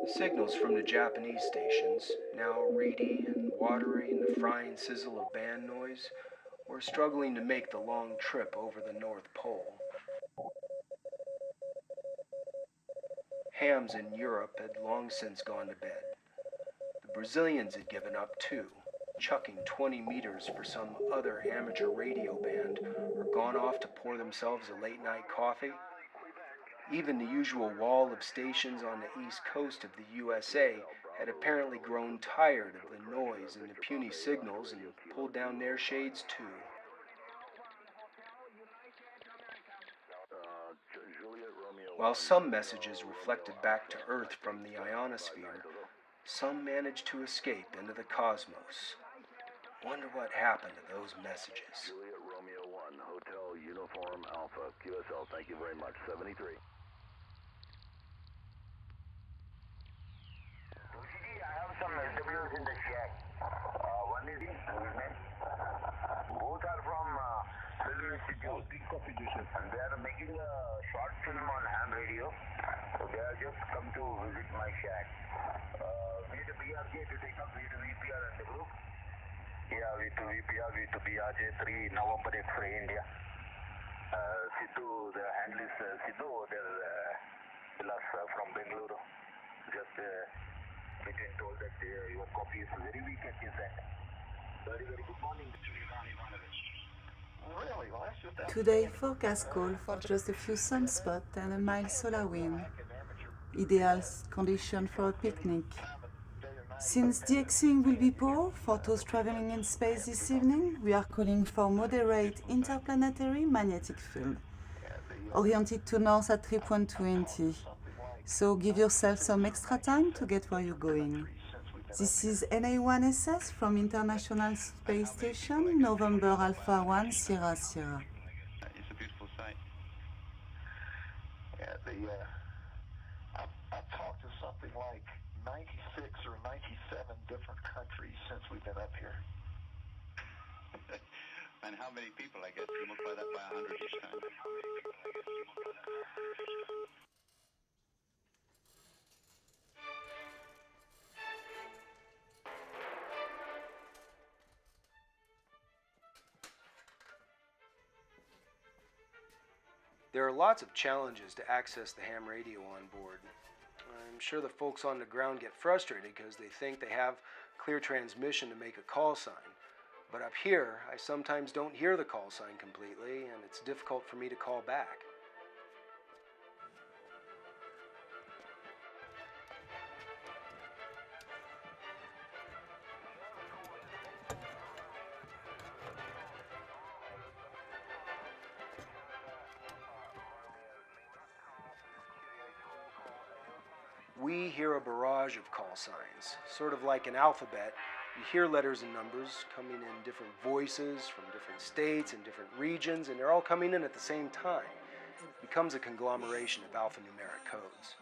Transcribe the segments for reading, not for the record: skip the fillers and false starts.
Signals from the Japanese stations, now reedy and watery in the frying sizzle of band noise, were struggling to make the long trip over the North Pole. Hams in Europe had long since gone to bed. The Brazilians had given up too, chucking 20 meters for some other amateur radio band or gone off to pour themselves a late-night coffee. Even the usual wall of stations on the east coast of the USA had apparently grown tired of the noise and the puny signals and pulled down their shades too. While some messages reflected back to Earth from the ionosphere, some managed to escape into the cosmos. Wonder what happened to those messages. Juliet Romeo 1, Hotel Uniform Alpha, QSL, thank you very much, 73. I have some SWs in the shack. One is NAVEEN. Both are from Film Institute. And they are making a short film on ham radio. So they have just come to visit my shack. We to BRJ to take up, we to VPR and the group. Yeah, we to VPR, we to BRJ 3 November X-ray India. Sidhu, the handle is Sidhu, they're from Bengaluru. Just been told that your copy is very weak at his end. Very, very good morning, Mr. Ivanovich. Really? Well, that's just that. Today, forecast call for just a few sunspots and a mild solar wind. Ideal condition for a picnic. Since DXing will be poor for those traveling in space this evening, we are calling for moderate interplanetary magnetic field, oriented to north at 3.20. So give yourself some extra time to get where you're going. This is NA1SS from International Space Station, November Alpha 1, Sierra Sierra. It's a beautiful sight. Yeah, I've talked to something like 96 or 97 different countries since we've been up here. And how many people, I guess? You multiply that by 100 each time. There are lots of challenges to access the ham radio on board. I'm sure the folks on the ground get frustrated because they think they have clear transmission to make a call sign. But up here, I sometimes don't hear the call sign completely, and it's difficult for me to call back. We hear a barrage of call signs, sort of like an alphabet. You hear letters and numbers coming in different voices from different states and different regions, and they're all coming in at the same time. It becomes a conglomeration of alphanumeric codes.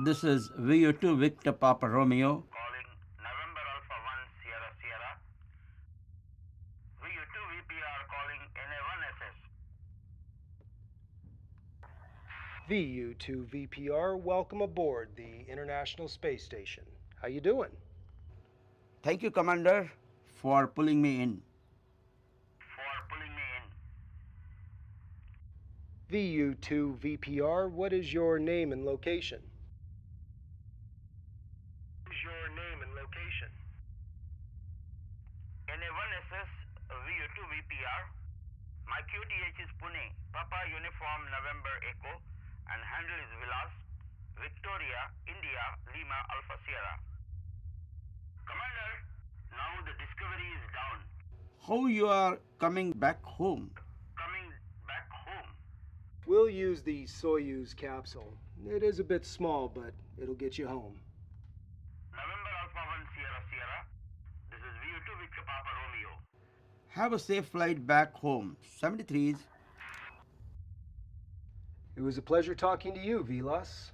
This is VU2 Victor Papa Romeo. Calling November Alpha 1 Sierra Sierra. VU2 VPR calling NA1SS. VU2VPR, welcome aboard the International Space Station. How you doing? Thank you, Commander, for pulling me in. VU2VPR, what is your name and location? NA1SS VU2VPR. My QTH is Pune, Papa Uniform November Echo, and handle is Vilas, Victoria, India, Lima, Alpha Sierra. Commander, now the Discovery is down. How you are coming back home? Coming back home. We'll use the Soyuz capsule. It is a bit small, but it'll get you home. November Alpha 1 Sierra Sierra. This is VU2 Victor Papa Romeo. Have a safe flight back home. 73s. It was a pleasure talking to you, Vilas.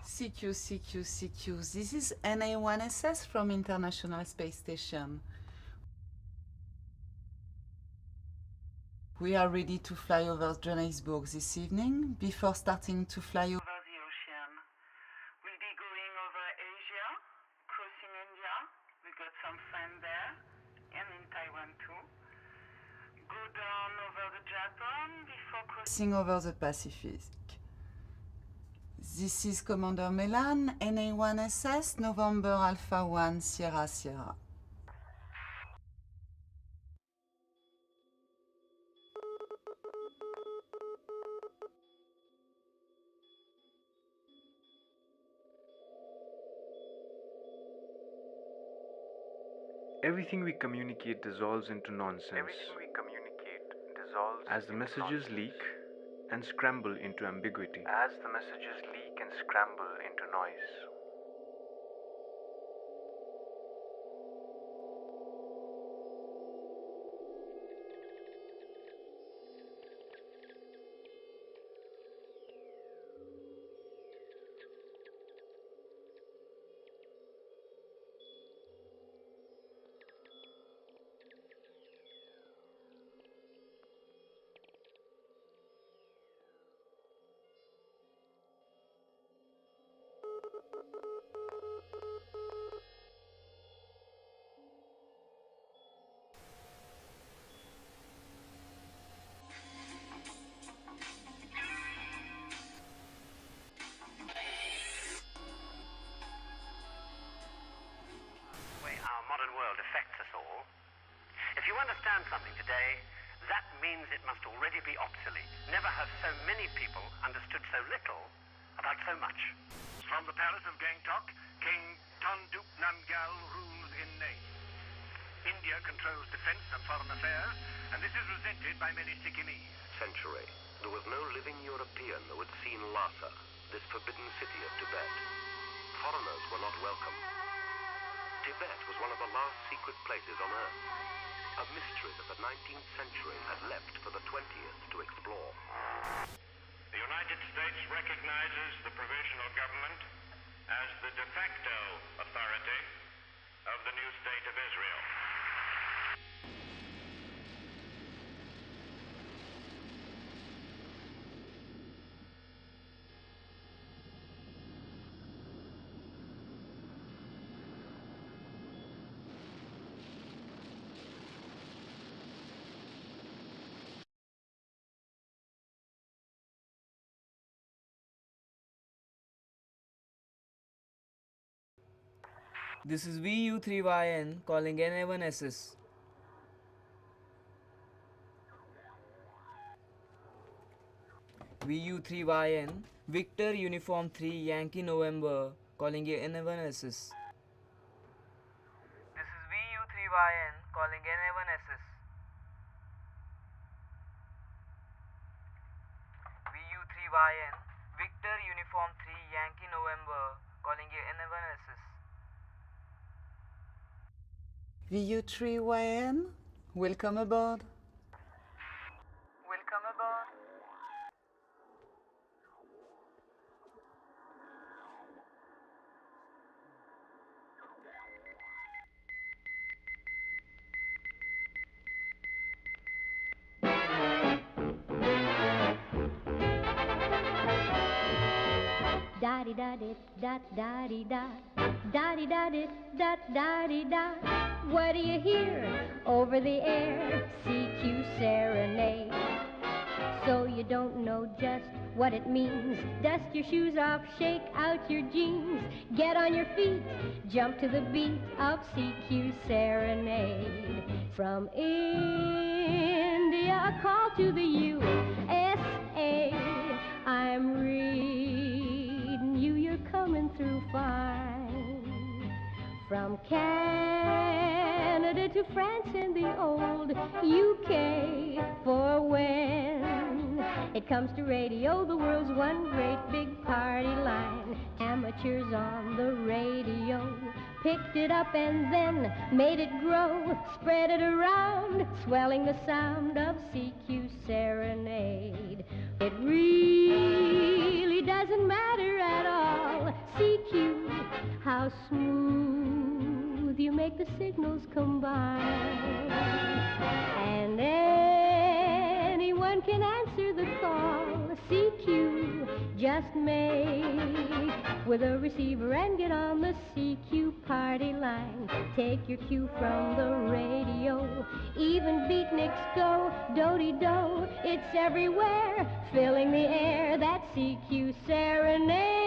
CQ, CQ, CQ. This is NA1SS from International Space Station. We are ready to fly over Johannesburg this evening. Before starting to fly over the ocean, we'll be going over Asia, crossing India. We got some friends there, and in Taiwan too. Go down over the Japan before crossing over the Pacific. This is Commander Melan, NA1SS, November Alpha 1 Sierra Sierra. Everything we communicate dissolves into nonsense as the messages leak and scramble into ambiguity. If you understand something today, that means it must already be obsolete. Never have so many people understood so little about so much. From the palace of Gangtok, King Tonduk Namgyal rules in name. India controls defense and foreign affairs, and this is resented by many Sikkimese. Century, there was no living European who had seen Lhasa, this forbidden city of Tibet. Foreigners were not welcome. Tibet was one of the last secret places on Earth. A mystery that the 19th century had left for the 20th to explore. The United States recognizes the provisional government as the de facto authority of the new state of Israel. This is VU3YN calling NA1SS. VU3YN, Victor Uniform 3 Yankee November calling NA1SS. This is VU3YN calling NA1SS. VU3YN, Victor Uniform 3 Yankee November calling NA1SS. VU3YN, welcome aboard. Welcome aboard. di da di da da di da da di da di da da di da. What do you hear over the air? CQ serenade. So you don't know just what it means. Dust your shoes off, shake out your jeans. Get on your feet, jump to the beat of CQ serenade. From India, a call to the USA. I'm reading you, you're coming through fine. From Canada to France and the old UK. For when it comes to radio, the world's one great big party line. Amateurs on the radio picked it up and then made it grow, spread it around, swelling the sound of CQ serenade. It really doesn't matter at all, CQ, how smooth you make the signals combine. And anyone can answer the call, CQ, just make with a receiver and get on the CQ party line. Take your cue from the radio, even beatniks go do-de-do. It's everywhere, filling the air, that CQ serenade.